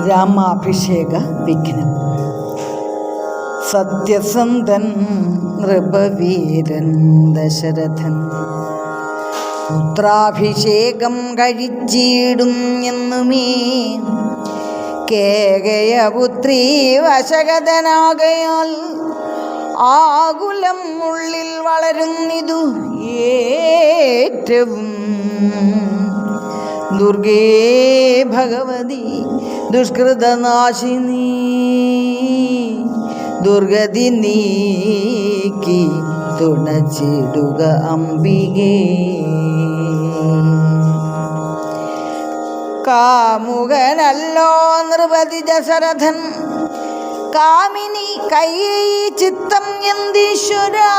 രാമാഭിഷേക വിഘ്നം. സത്യസന്ധൻ നൃപവീരൻ ദശരഥൻ പുത്രാഭിഷേകം കഴിച്ചിടും എന്നുമേ കേകയപുത്രീ വശഗതനാകയാൽ ആകുലം ഉള്ളിൽ വളരുന്നിതു ഏറ്റവും. ദുർഗേ ഭഗവതി ദുഷ്കൃതനാശിനി ദുർഗതി നീക്കി തുണച്ചിടുക അംബികേ. കാമുകനല്ലോ നൃപതി ദശരഥൻ കാമിനി കൈയേയി ചിത്തം യന്തീശ്വരാ.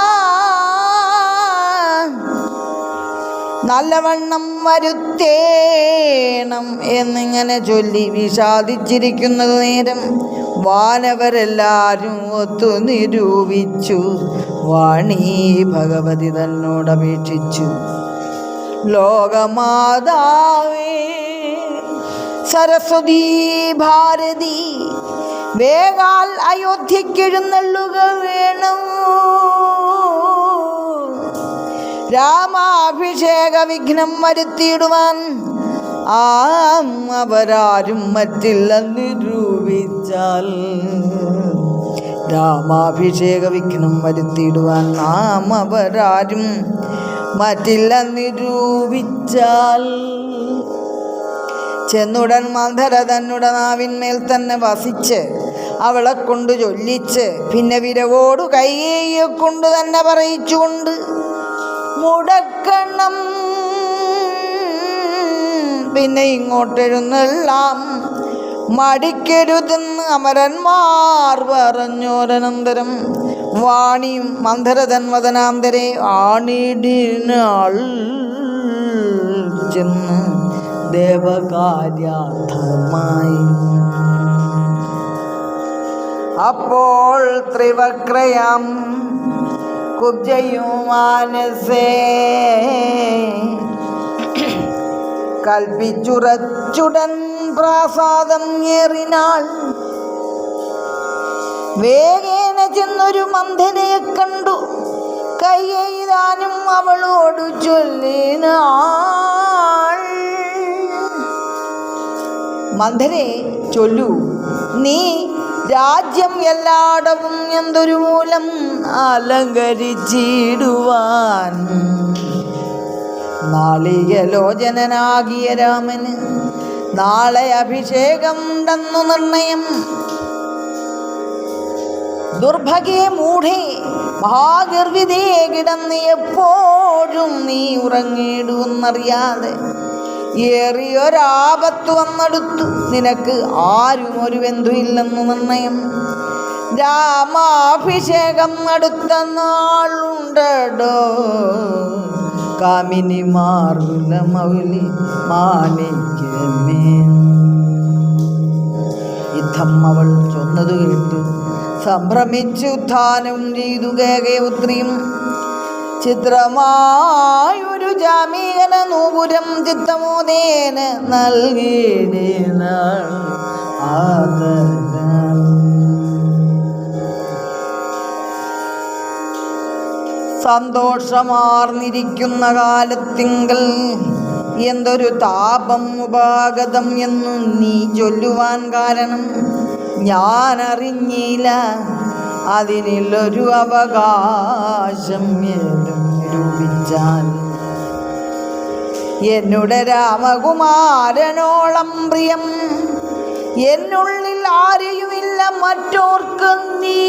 നല്ലവണ്ണം വരുത്തേണം എന്നിങ്ങനെ ചൊല്ലി വിഷാദിച്ചിരിക്കുന്നത് നേരം വാനവരെല്ലാവരും ഒത്തു നിരൂപിച്ചു. വാണി ഭഗവതി തന്നോടപേക്ഷിച്ചു. ലോകമാതാവേ സരസ്വതീ ഭാരതി വേഗാൽ അയോധ്യക്കെഴുന്നള്ളുക വേണം. രാമാഭിഷേക വിഘ്നം വരുത്തിയിടുവാൻ അവരാരും മറ്റില്ലെന്ന് നിരൂപിച്ചാൽ. രാമാഭിഷേക വിഘ്നം വരുത്തിയിടുവാൻ അവരാരും മറ്റില്ലെന്ന് നിരൂപിച്ചാൽ. ചെന്നുടൻ മന്ധര തന്നുടെ നാവിന്മേൽ തന്നെ വസിച്ച് അവളെ കൊണ്ട് ചൊല്ലിച്ച് പിന്നെ വിരവോടു കൈയെ കൊണ്ട് തന്നെ പറയിച്ചുകൊണ്ട് മുടക്കണം. പിന്നെ ഇങ്ങോട്ടെഴുന്നെല്ലാം മടിക്കരുതെന്ന് അമരന്മാർ പറഞ്ഞോരനന്തരം വാണിയും മന്ധരതൻ വദനാന്തരെ ആണിടിനാൾ ചെന്ന് ദേവകാര്യാർത്ഥമായി. അപ്പോൾ ത്രിവക്രയാം കുബ്ജയുമാനസേ കൽപ്പിച്ചുറച്ചുടൻ പ്രാസാദം ഏറിനാൾ. വേഗേന ചെന്നൊരു മന്ധരയെ കണ്ടു കൈയെയ്താനും അവളോട് ചൊല്ലിനാൾ. മന്ധരെ ചൊല്ലൂ, നീ രാജ്യം എല്ലായിടവും എന്തൊരു മൂലം അലങ്കരിച്ചിടുവാൻ. നാളികലോചനാകിയ രാമന് നാളെ അഭിഷേകം ഉണ്ടെന്നു നിർണയം. ദുർഭഗേ മൂഢേ മഹാഗർവിതേ കിടന്ന് എപ്പോഴും നീ ഉറങ്ങിയിടുവെന്നറിയാതെ ഏറിയൊരാപത്ത് വന്നെടുത്തു. നിനക്ക് ആരും ഒരു ബന്ധുവില്ലെന്നു നിർണയം. രാമാഭിഷേകം അടുത്ത നാളുണ്ടോ കാമിനി മാർഗുല മൗലി മാണിക്യമേ. യുദ്ധം അവൾ ചൊന്നതു കേട്ടു സംഭ്രമിച്ചു ഉത്ഥാനം ചെയ്തു കേകയപുത്രിയും. ചിത്രമായൊരു ജാമീകന നൂപുരം ചിത്തമോദേന നൽകിയിടിനാൾ. സന്തോഷമാർന്നിരിക്കുന്ന കാലത്തിങ്കൽ എന്തൊരു താപം ഉപാഗതം എന്നു നീ ചൊല്ലുവാൻ കാരണം ഞാനറിഞ്ഞില്ല. അതിനുള്ളൊരു അവകാശം ഏതും നിരൂപിച്ചാൽ. എന്നുടെ രാമകുമാരനോളം പ്രിയം എന്നുള്ളിൽ ആരെയുമില്ല മറ്റോർക്ക് നീ.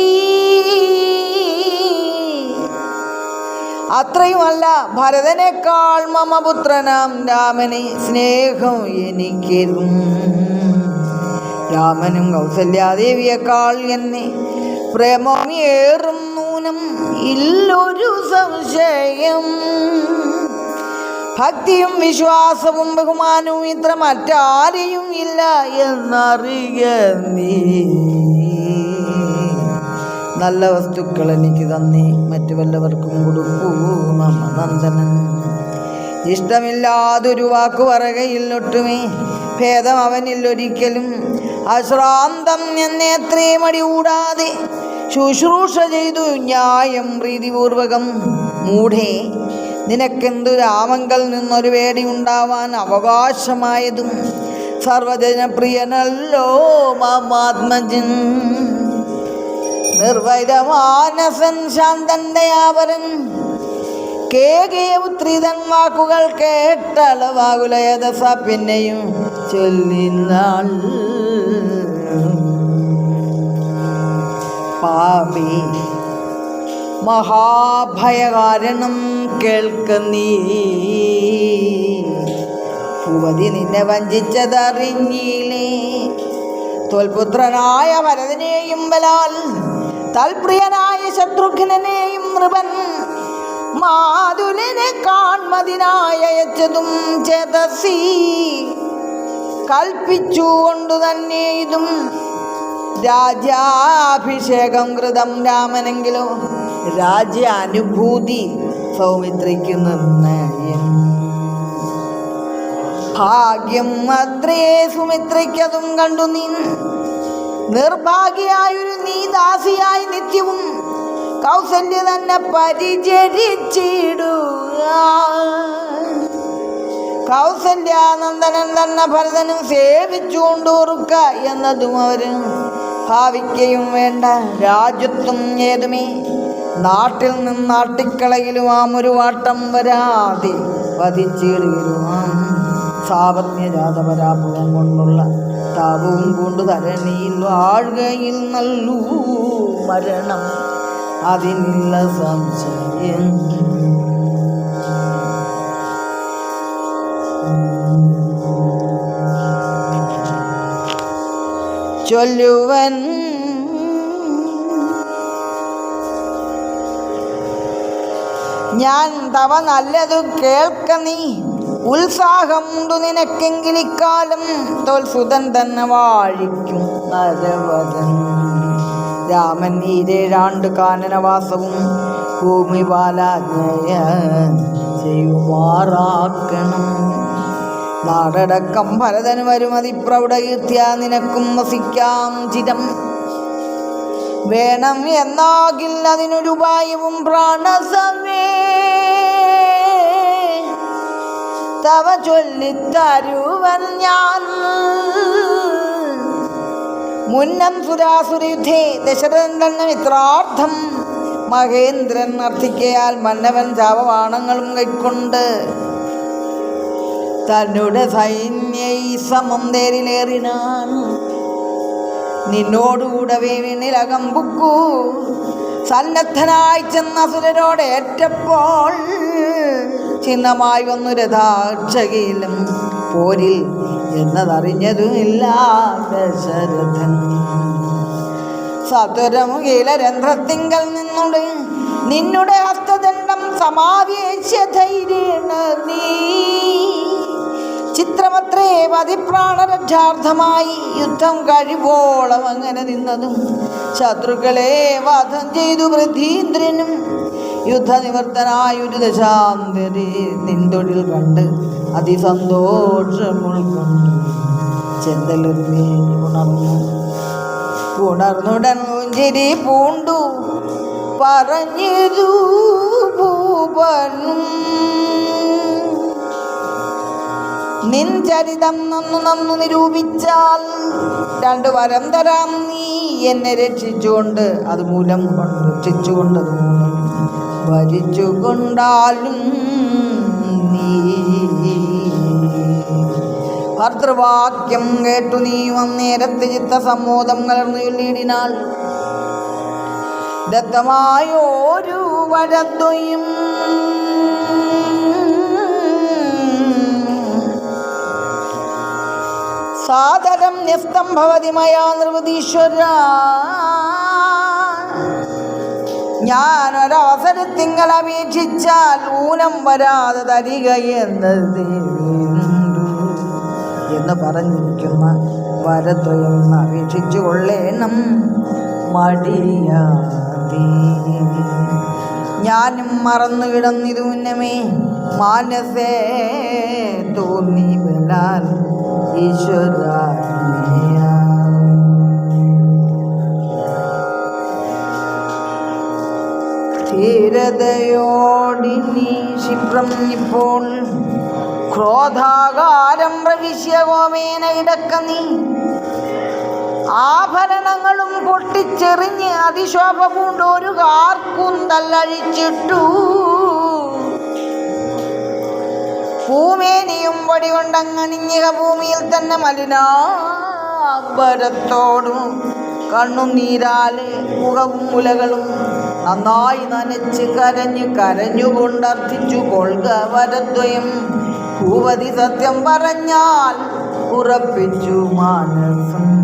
അത്രയുമല്ല ഭരതനേക്കാൾ മമപുത്രനാം രാമനെ സ്നേഹം എനിക്കേറും. രാമനും കൗസല്യാദേവിയേക്കാൾ എന്നെ പ്രേമമേറും നൂനം ഇല്ലൊരു സംശയം. ഭക്തിയും വിശ്വാസവും ബഹുമാനവും ഇത്ര മറ്റാരെയും ഇല്ല എന്നറിയ നീ. നല്ല വസ്തുക്കൾ എനിക്ക് തന്നേ മറ്റു വല്ലവർക്കും കൊടുക്കൂ മമനന്ദനൻ. ഇഷ്ടമില്ലാതൊരു വാക്കു പറയുകയില്ലൊട്ടുമേ ഭേദം അവനിൽ ഒരിക്കലും. അശ്രാന്തം എന്നേത്രേ മടി കൂടാതെ ശുശ്രൂഷ ചെയ്തു ന്യായം പ്രീതിപൂർവകം. മൂഢേ, നിനക്കെന്തു രാമങ്കൽ നിന്നൊരു പേടി ഉണ്ടാവാൻ അവകാശമായതും? സർവജനപ്രിയനല്ലോ മമാത്മജൻ. നിർവൈരമാനസൻ ശാന്തന്റെ ആവരൻ. കേകേപുത്രിതൻ വാക്കുകൾ കേട്ടളവാകുലയതസ പിന്നെയും ചൊല്ലിനാൾ. പാപി മഹാഭയകാരണം കേൾക്ക നീ. ഭൂപതി നിന്നെ വഞ്ചിച്ചതറിഞ്ഞില്ലേ? തോൽപുത്രനായ ഭരതനെയും ബലാൽ തൽപ്രിയനായ ശത്രുഘ്നെയും നൃപൻ മാതുലിനെ കാൺമതിനായച്ചതും ചേതസി കൽപ്പിച്ചുകൊണ്ടു തന്നെ ഇതും. രാജ്യാഭിഷേകം കൃതം രാമനെങ്കിലോ രാജ്യാനുഭൂതി സൗമിത്രിക്കു നിർണയം. ഭാഗ്യം അത്രേ സുമിത്രയ്ക്കതും കണ്ടു നീ. നിർഭാഗ്യായൊരു നീ ദാസിയായി നിത്യവും കൗസല്യ തന്നെ പരിചരിച്ചിടുക. കൗസല്യാനന്ദനൻ തന്നെ ഭരതനും സേവിച്ചുകൊണ്ടോറുക്ക എന്നതും അവര് ഭാവിക്കയും വേണ്ട. രാജ്യത്വം ഏതുമേ നാട്ടിൽ നിന്നാട്ടിക്കളയിലും ഒരു വാട്ടം വരാതെ വധിച്ചിടുവാൻ. സാപത്ന്യജാതപരാഭവം കൊണ്ടുള്ള താപവും കൊണ്ട് തരണിയിൽ വാഴുകയിൽ നല്ലൂ മരണം അതിനുള്ള സംശയം. ചൊല്ലുവൻ ഞാൻ തവ നല്ലതു കേൾക്ക നീ. ഉത്സാഹമുണ്ടു നിനക്കെങ്കിലിക്കാലം തോൽസുതൻ തന്നെ വാഴിക്കും നരവതൻ. രാമൻ 7 കാനനവാസവും ഭൂമിപാലാജ്ഞയ ചെയ്യുമാറാക്കണം. നാടടക്കം ഭരതന് വരും അതിപ്രൗഢകീർത്തിയ നിനക്കും വസിക്കാം ചിരം. വേണം എന്നാകിൽ അതിനൊരുപായവും പ്രാണസമേ തവ ചൊല്ലിത്തരുവൻ ഞാൻ. മുന്നം സുരാസുരയുദ്ധേ ദശരഥൻ തന്നെ മിത്രാർത്ഥം മഹേന്ദ്രൻ അർത്ഥിക്കയാൽ മന്നവൻ ശാപബാണങ്ങളും കൈക്കൊണ്ട് തന്നുടെ സൈന്യ സമം തേരിലേറിനാൻ. നിന്നോടുകൂടവേ വീണിലകം ബുക്കു സന്നദ്ധനായി ചെന്ന അസുരരോട് ഏറ്റപ്പോൾ ചിഹ്നമായി വന്നു രഥാക്ഷകയിലും പോരിൽ എന്നതറിഞ്ഞതുമില്ല ദശരഥൻ. സതുരമുഖീലരന്ധ്രത്തിങ്കൽ നിന്നുടെ നിന്നുടെ ഹസ്തദണ്ഡം സമാവേശ്യ ധൈര്യേണ നീ. ചിത്രമത്രേ പതിപ്രാണരക്ഷാർത്ഥമായി യുദ്ധം കഴിവോളം അങ്ങനെ നിന്നതും ശത്രുക്കളെ വധം ചെയ്തു പൃഥീന്ദ്രനും യുദ്ധനിവർത്തനായൊരു ദശാന്തരി നിന്തൊഴിൽ കണ്ട് അതിസന്തോഷം ഉൾക്കൊണ്ടു ചെന്തലൊരു ഉണർന്നുടൻ ചിരി പൂണ്ടു പറഞ്ഞതു ഭൂപനും. നിൻ ചരിതം നന്നു നിരൂപിച്ചാൽ 2 വരം തരാം നീ. എന്നെ രക്ഷിച്ചുകൊണ്ട് അതുമൂലം രക്ഷിച്ചുകൊണ്ടത് മൂലം ഭരിച്ചുകൊണ്ടാലും നീ. ഭർതൃവാക്യം കേട്ടു നീ വന്നേരത്ത് ചിത്തസമ്മോദം കലർന്നു ചൊല്ലിയിടിനാൽ ദത്തമായോരു വരദ്വയും സാദരം ന്യസ്തം ഭവതി മയാ നിർവതീശ്വര. ഞാനൊരവസരത്തിങ്കൽ അപേക്ഷിച്ചാൽ ഊനം വരാതെ തരിക എന്ന് പറഞ്ഞിരിക്കുന്ന വരദ്വയം അപേക്ഷിച്ചു കൊള്ളേണം മടിയാതെ. ഞാനും മറന്നു കിടന്നിതു മുന്നമേ മാനസേ തോന്നി ബലാൽ ഈശ്വര ധീരതയോടിനി ക്ഷിപ്രം ഇപ്പോൾ ക്രോധാകാരം പ്രവിശ്യ ഗോമേന കിടക്ക നീ ആഭരണങ്ങളും പൊട്ടിച്ചെറിഞ്ഞ് അതിശോഭ പൂണ്ടൊരു കാർക്കൂന്തല്ലഴിച്ചിട്ടു പൂമേനിയും വടി കൊണ്ടങ്ങണിഞ്ഞിക ഭൂമിയിൽ തന്നെ മലിനാംബരത്തോടും കണ്ണുനീരാലെ മുഖവും മുലകളും നന്നായി നനച്ച് കരഞ്ഞുകൊണ്ടർത്ഥിച്ചു കൊള്ളുക വരദ്വയം ഭൂപതി സത്യം പറഞ്ഞാൽ ഉറപ്പിച്ചു മാനസം